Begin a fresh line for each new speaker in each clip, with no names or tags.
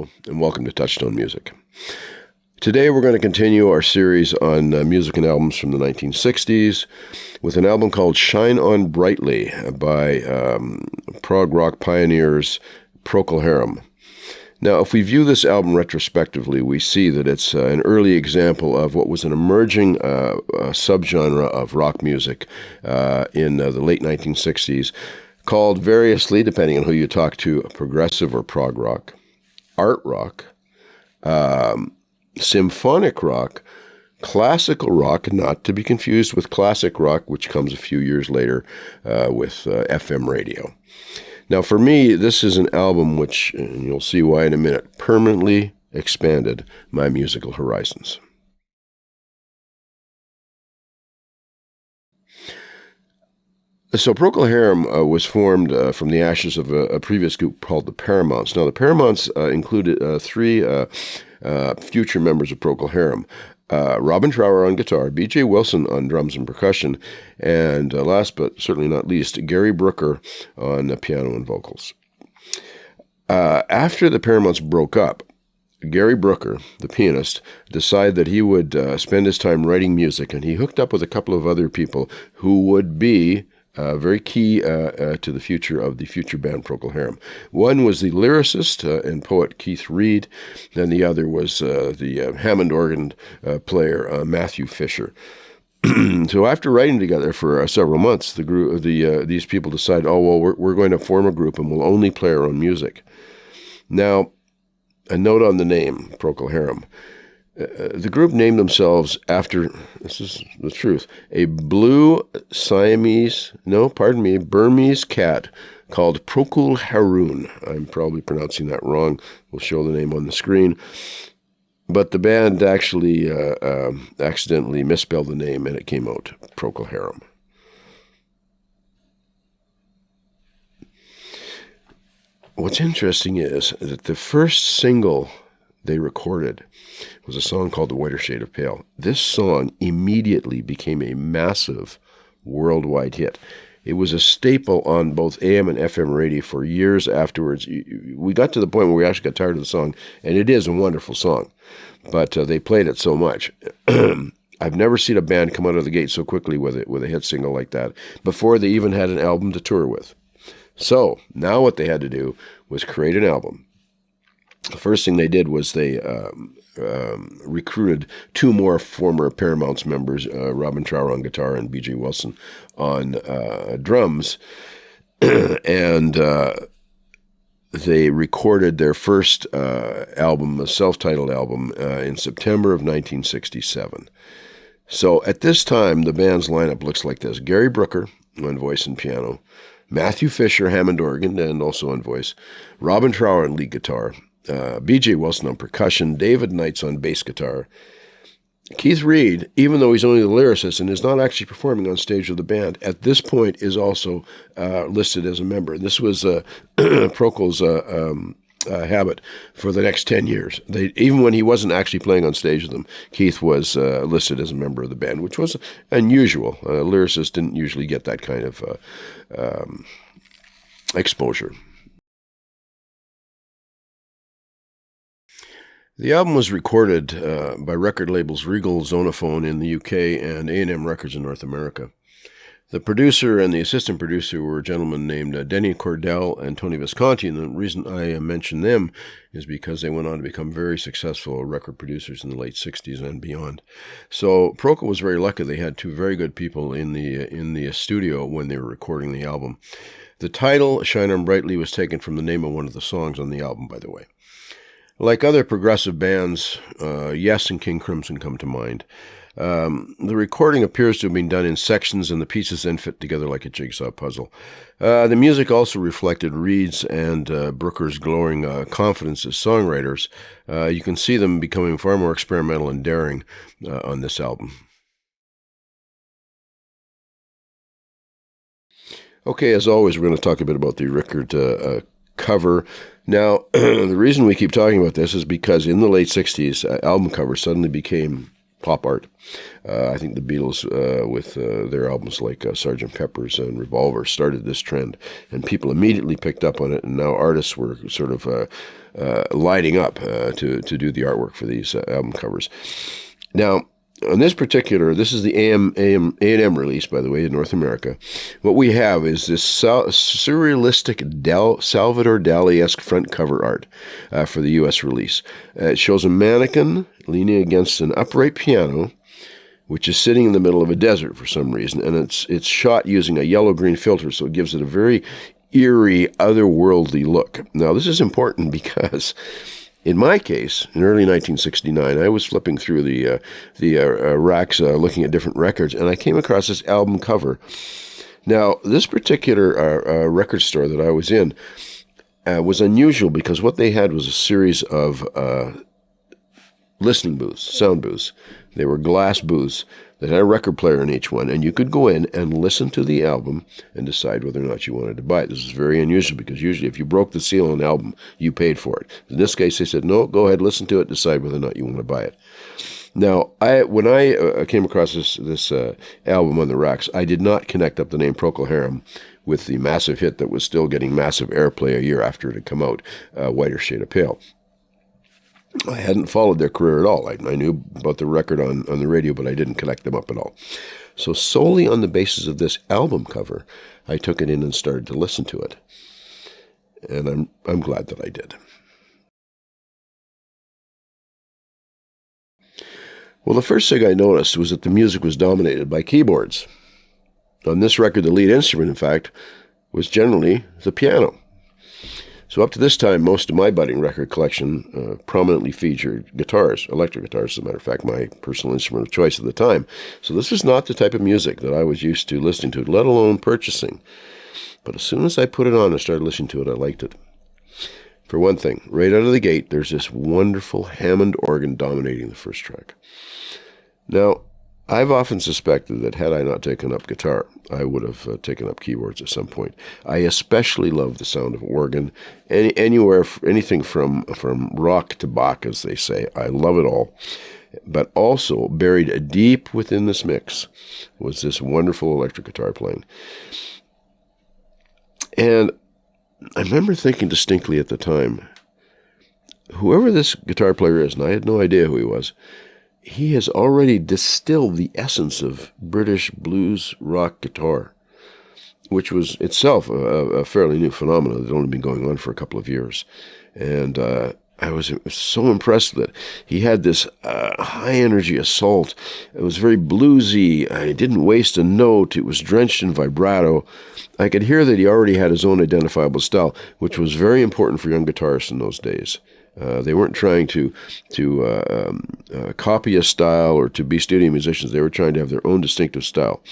Hello, and welcome to Touchstone Music. Today we're going to continue our series on music and albums from the 1960s with an album called Shine On Brightly by prog rock pioneers Procol Harum. Now, if we view this album retrospectively, we see that it's an early example of what was an emerging subgenre of rock music in the late 1960s, called variously, depending on who you talk to, progressive or prog rock, art rock, symphonic rock, classical rock, not to be confused with classic rock, which comes a few years later with FM radio. Now, for me, this is an album which, and you'll see why in a minute, permanently expanded my musical horizons. So Procol Harum was formed from the ashes of a previous group called the Paramounts. Now, the Paramounts included three future members of Procol Harum. Robin Trower on guitar, B.J. Wilson on drums and percussion, and last but certainly not least, Gary Brooker on the piano and vocals. After the Paramounts broke up, Gary Brooker, the pianist, decided that he would spend his time writing music, and he hooked up with a couple of other people who would be very key to the future of the future band Procol Harum. One was the lyricist and poet Keith Reid, and the other was the Hammond organ player Matthew Fisher. So after writing together for several months, these people decided, we're going to form a group and we'll only play our own music. Now, a note on the name, Procol Harum. The group named themselves after, this is the truth, a Burmese cat called Procol Harum. I'm probably pronouncing that wrong. We'll show the name on the screen. But the band actually accidentally misspelled the name, and it came out Procol Harum. What's interesting is that the first single they recorded was a song called The Whiter Shade of Pale. This song immediately became a massive worldwide hit. It was a staple on both AM and FM radio for years afterwards. We got to the point where we actually got tired of the song, and it is a wonderful song, but they played it so much. I've never seen a band come out of the gate so quickly with a hit single like that before they even had an album to tour with. So now what they had to do was create an album. The first thing they did was they recruited two more former Paramounts members, Robin Trower on guitar and B.J. Wilson on drums, and they recorded their first album, a self-titled album, in September of 1967. So at this time, the band's lineup looks like this. Gary Brooker on voice and piano, Matthew Fisher, Hammond organ and also on voice, Robin Trower on lead guitar, B.J. Wilson on percussion, David Knights on bass guitar. Keith Reid, even though he's only the lyricist and is not actually performing on stage with the band, at this point is also listed as a member. This was Procol's habit for the next 10 years. Even when he wasn't actually playing on stage with them, Keith was listed as a member of the band, which was unusual. Lyricists didn't usually get that kind of exposure. The album was recorded by record labels Regal Zonophone in the UK and A&M Records in North America. The producer and the assistant producer were a gentleman named Denny Cordell and Tony Visconti, and the reason I mention them is because they went on to become very successful record producers in the late 60s and beyond. So Procol was very lucky. They had two very good people in the studio when they were recording the album. The title, Shine On Brightly, was taken from the name of one of the songs on the album, by the way. Like other progressive bands, Yes and King Crimson come to mind. The recording appears to have been done in sections, and the pieces then fit together like a jigsaw puzzle. The music also reflected Reid's and Brooker's glowing confidence as songwriters. You can see them becoming far more experimental and daring on this album. Okay, as always, we're going to talk a bit about the record cover. Now, the reason we keep talking about this is because in the late 60s, album covers suddenly became pop art. I think the Beatles, with their albums like Sgt. Pepper's and Revolver, started this trend, and people immediately picked up on it, and now artists were sort of lining up to do the artwork for these album covers. Now, on this is the A&M release, by the way, in North America. What we have is this surrealistic Salvador Dali-esque front cover art for the U.S. release. It shows a mannequin leaning against an upright piano, which is sitting in the middle of a desert for some reason, and it's shot using a yellow-green filter, so it gives it a very eerie, otherworldly look. Now, this is important because in my case, in early 1969, I was flipping through the racks looking at different records, and I came across this album cover. Now, this particular record store that I was in was unusual because what they had was a series of listening booths, sound booths. They were glass booths that had a record player in each one, and you could go in and listen to the album and decide whether or not you wanted to buy it. This is very unusual because usually if you broke the seal on an album, you paid for it. In this case, they said, no, go ahead, listen to it, decide whether or not you want to buy it. Now, when I came across this album on the racks, I did not connect up the name Procol Harum with the massive hit that was still getting massive airplay a year after it had come out, Whiter Shade of Pale. I hadn't followed their career at all. I knew about the record on the radio, but I didn't connect them up at all. So solely on the basis of this album cover, I took it in and started to listen to it. And I'm glad that I did. Well, the first thing I noticed was that the music was dominated by keyboards. On this record, the lead instrument, in fact, was generally the piano. So up to this time, most of my budding record collection prominently featured guitars, electric guitars, as a matter of fact, my personal instrument of choice at the time. So this was not the type of music that I was used to listening to, let alone purchasing. But as soon as I put it on and started listening to it, I liked it. For one thing, right out of the gate, there's this wonderful Hammond organ dominating the first track. Now, I've often suspected that had I not taken up guitar, I would have taken up keyboards at some point. I especially love the sound of organ, anything from rock to Bach, as they say. I love it all. But also, buried deep within this mix was this wonderful electric guitar playing. And I remember thinking distinctly at the time, whoever this guitar player is, and I had no idea who he was, he has already distilled the essence of British blues rock guitar, which was itself a fairly new phenomenon that had only been going on for a couple of years. And I was so impressed that he had this high-energy assault. It was very bluesy. He didn't waste a note. It was drenched in vibrato. I could hear that he already had his own identifiable style, which was very important for young guitarists in those days. They weren't trying to copy a style or to be studio musicians. They were trying to have their own distinctive style.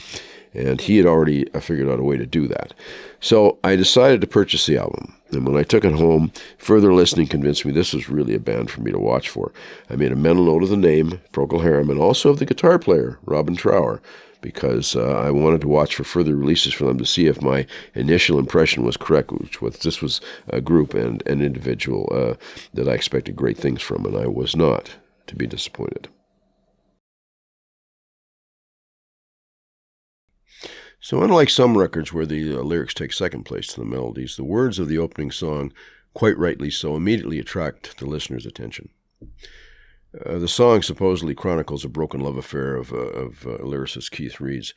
And he had already figured out a way to do that. So I decided to purchase the album. And when I took it home, further listening convinced me this was really a band for me to watch for. I made a mental note of the name, Procol Harum, and also of the guitar player, Robin Trower, because I wanted to watch for further releases from them to see if my initial impression was correct, which was this was a group and an individual that I expected great things from, and I was not to be disappointed. So unlike some records where the lyrics take second place to the melodies, the words of the opening song, quite rightly so, immediately attract the listener's attention. The song supposedly chronicles a broken love affair of lyricist Keith Reid's.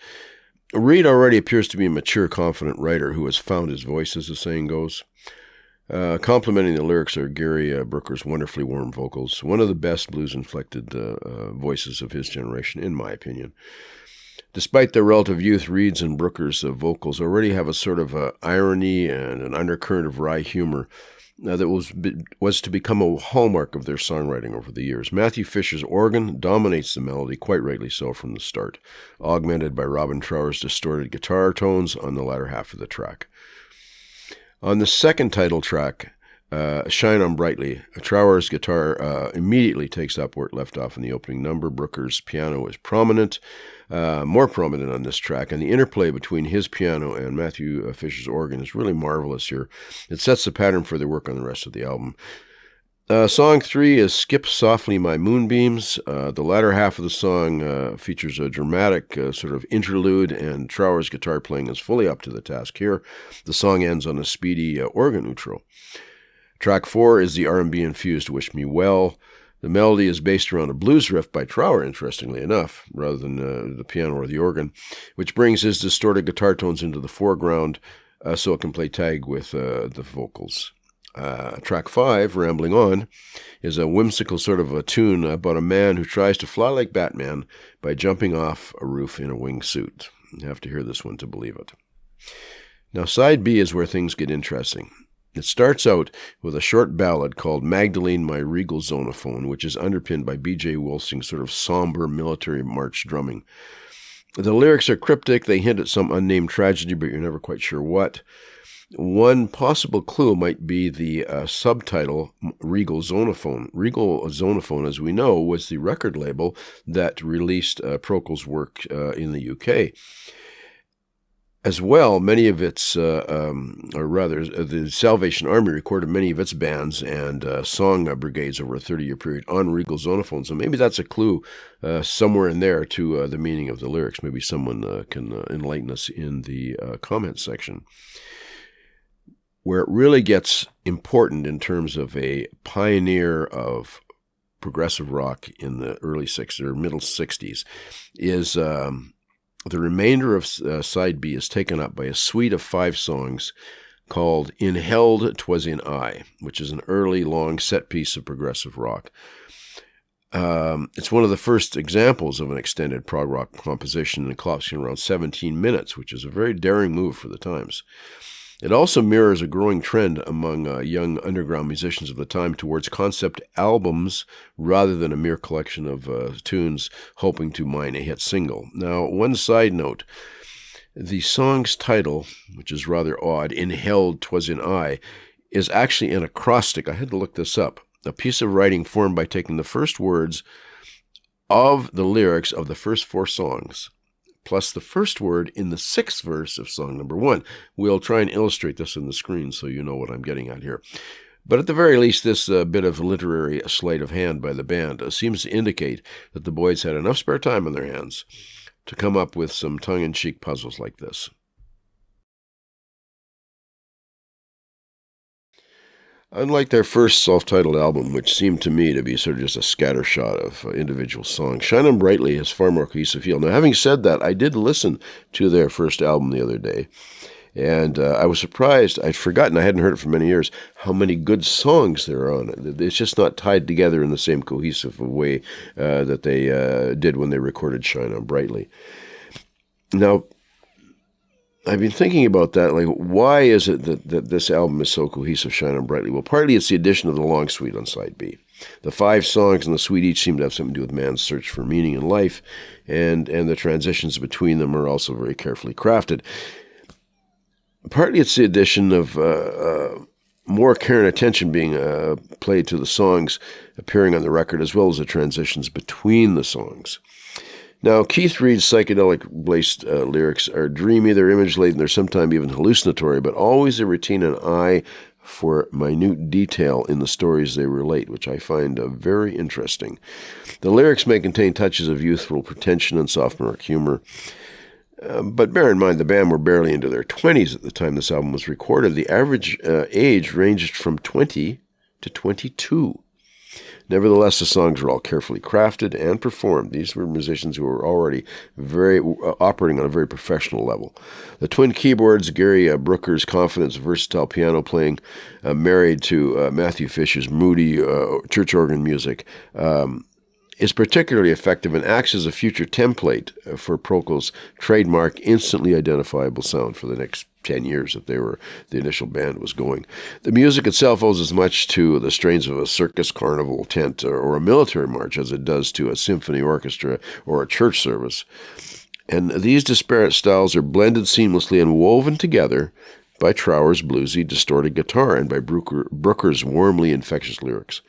Reid already appears to be a mature, confident writer who has found his voice, as the saying goes. Complementing the lyrics are Gary Brooker's wonderfully warm vocals, one of the best blues-inflected voices of his generation, in my opinion. Despite their relative youth, Reid's and Brooker's vocals already have a sort of irony and an undercurrent of wry humor that was to become a hallmark of their songwriting over the years. Matthew Fisher's organ dominates the melody, quite rightly so, from the start, augmented by Robin Trower's distorted guitar tones on the latter half of the track. On the second title track, Shine On Brightly, Trower's guitar immediately takes up where it left off in the opening number. Brooker's piano is prominent, more prominent on this track, and the interplay between his piano and Matthew Fisher's organ is really marvelous here. It sets the pattern for their work on the rest of the album. Song 3 is Skip Softly My Moonbeams. The latter half of the song features a dramatic sort of interlude, and Trower's guitar playing is fully up to the task here. The song ends on a speedy organ outro. Track 4 is the R&B-infused Wish Me Well. The melody is based around a blues riff by Trower, interestingly enough, rather than the piano or the organ, which brings his distorted guitar tones into the foreground so it can play tag with the vocals. Track 5, Rambling On, is a whimsical sort of a tune about a man who tries to fly like Batman by jumping off a roof in a wingsuit. You have to hear this one to believe it. Now, side B is where things get interesting. It starts out with a short ballad called Magdalene, My Regal Zonophone, which is underpinned by B.J. Wilsing's sort of somber military march drumming. The lyrics are cryptic. They hint at some unnamed tragedy, but you're never quite sure what. One possible clue might be the subtitle, Regal Zonophone. Regal Zonophone, as we know, was the record label that released Procol's work in the UK. As well, many of its, the Salvation Army recorded many of its bands and song brigades over a 30-year period on Regal Zonophone. So maybe that's a clue somewhere in there to the meaning of the lyrics. Maybe someone can enlighten us in the comment section. Where it really gets important in terms of a pioneer of progressive rock in the early 60s or middle 60s is the remainder of side B is taken up by a suite of 5 songs called In Held 'Twas in I, which is an early long set piece of progressive rock. It's one of the first examples of an extended prog rock composition and collapsing around 17 minutes, which is a very daring move for the times. It also mirrors a growing trend among young underground musicians of the time towards concept albums rather than a mere collection of tunes hoping to mine a hit single. Now, one side note, the song's title, which is rather odd, In Held 'Twas in I, is actually an acrostic. I had to look this up. A piece of writing formed by taking the first words of the lyrics of the first 4 songs, plus the first word in the 6th verse of song number 1. We'll try and illustrate this on the screen so you know what I'm getting at here. But at the very least, this bit of literary sleight of hand by the band seems to indicate that the boys had enough spare time on their hands to come up with some tongue-in-cheek puzzles like this. Unlike their first self-titled album, which seemed to me to be sort of just a scattershot of individual songs, Shine On Brightly has far more cohesive feel. Now, having said that, I did listen to their first album the other day, and I was surprised. I'd forgotten, I hadn't heard it for many years, how many good songs there are on it. It's just not tied together in the same cohesive way that they did when they recorded Shine On Brightly. Now, I've been thinking about that, like, why is it that this album is so cohesive, Shine On Brightly? Well, partly it's the addition of the long suite on side B. The 5 songs in the suite each seem to have something to do with man's search for meaning in life, and the transitions between them are also very carefully crafted. Partly it's the addition of more care and attention being played to the songs appearing on the record, as well as the transitions between the songs. Now, Keith Reid's psychedelic-laced lyrics are dreamy, they're image-laden, they're sometimes even hallucinatory, but always they retain an eye for minute detail in the stories they relate, which I find very interesting. The lyrics may contain touches of youthful pretension and sophomoric humor, but bear in mind the band were barely into their 20s at the time this album was recorded. The average age ranged from 20 to 22. Nevertheless, the songs were all carefully crafted and performed. These were musicians who were already operating on a very professional level. The twin keyboards, Gary Brooker's confident, versatile piano playing, married to Matthew Fish's moody church organ music, is particularly effective and acts as a future template for Procol's trademark, instantly identifiable sound for the next 10 years that the initial band was going. The music itself owes as much to the strains of a circus, carnival, tent, or a military march as it does to a symphony orchestra or a church service. And these disparate styles are blended seamlessly and woven together by Trower's bluesy, distorted guitar and by Brooker's warmly infectious lyrics.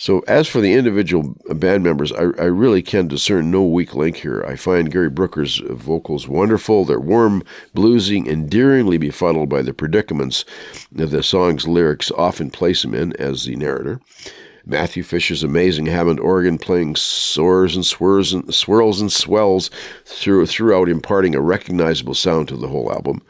So as for the individual band members, I really can discern no weak link here. I find Gary Brooker's vocals wonderful. They're warm, bluesy, endearingly befuddled by the predicaments that the song's lyrics often place him in as the narrator. Matthew Fisher's amazing Hammond organ playing soars and swirls and swells throughout, imparting a recognizable sound to the whole album.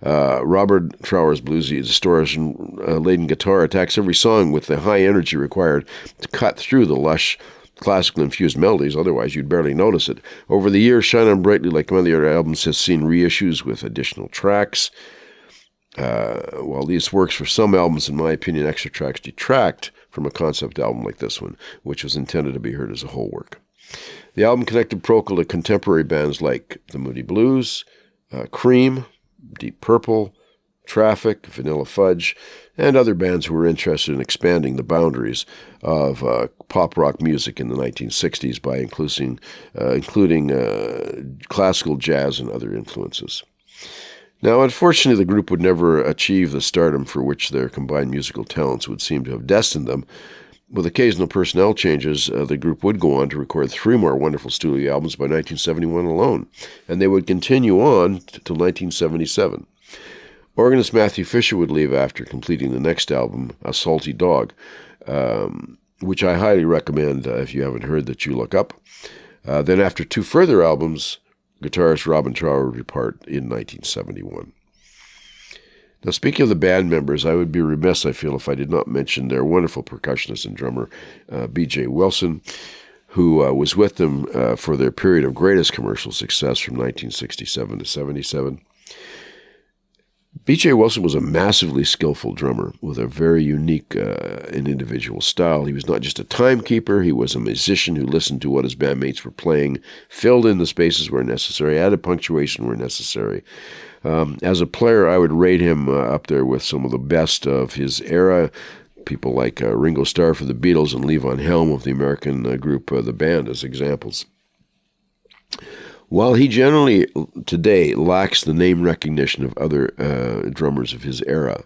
Robert Trower's bluesy distortion-laden guitar attacks every song with the high energy required to cut through the lush, classical-infused melodies, otherwise you'd barely notice it. Over the years, Shine On Brightly, like many of the other albums, has seen reissues with additional tracks. While these works for some albums, in my opinion, extra tracks detract from a concept album like this one, which was intended to be heard as a whole work. The album connected Procol to contemporary bands like the Moody Blues, Cream, Deep Purple, Traffic, Vanilla Fudge, and other bands who were interested in expanding the boundaries of pop rock music in the 1960s by including classical jazz and other influences. Now, unfortunately, the group would never achieve the stardom for which their combined musical talents would seem to have destined them. With occasional personnel changes, the group would go on to record 3 more wonderful studio albums by 1971 alone, and they would continue on till 1977. Organist Matthew Fisher would leave after completing the next album, A Salty Dog, which I highly recommend if you haven't heard that you look up. Then after 2 further albums, guitarist Robin Trower would depart in 1971. Now, speaking of the band members, I would be remiss, I feel, if I did not mention their wonderful percussionist and drummer, B.J. Wilson, who was with them for their period of greatest commercial success from 1967 to 77. B.J. Wilson was a massively skillful drummer with a very unique and individual style. He was not just a timekeeper, he was a musician who listened to what his bandmates were playing, filled in the spaces where necessary, added punctuation where necessary. As a player, I would rate him up there with some of the best of his era, people like Ringo Starr for the Beatles and Levon Helm of the American group The Band as examples. While he generally today lacks the name recognition of other drummers of his era,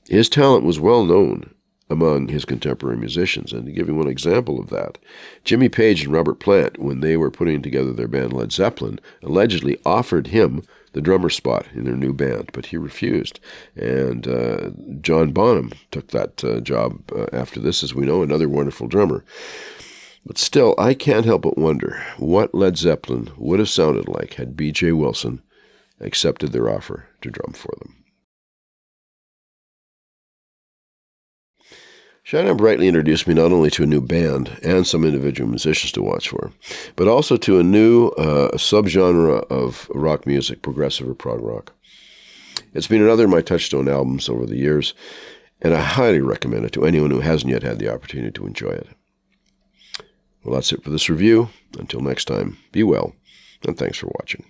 his talent was well known among his contemporary musicians. And to give you one example of that, Jimmy Page and Robert Plant, when they were putting together their band Led Zeppelin, allegedly offered him the drummer spot in their new band, but he refused. And John Bonham took that job after this, as we know, another wonderful drummer. But still, I can't help but wonder what Led Zeppelin would have sounded like had B.J. Wilson accepted their offer to drum for them. Shine On Brightly introduced me not only to a new band and some individual musicians to watch for, but also to a new subgenre of rock music, progressive or prog rock. It's been another of my touchstone albums over the years, and I highly recommend it to anyone who hasn't yet had the opportunity to enjoy it. Well, that's it for this review. Until next time, be well, and thanks for watching.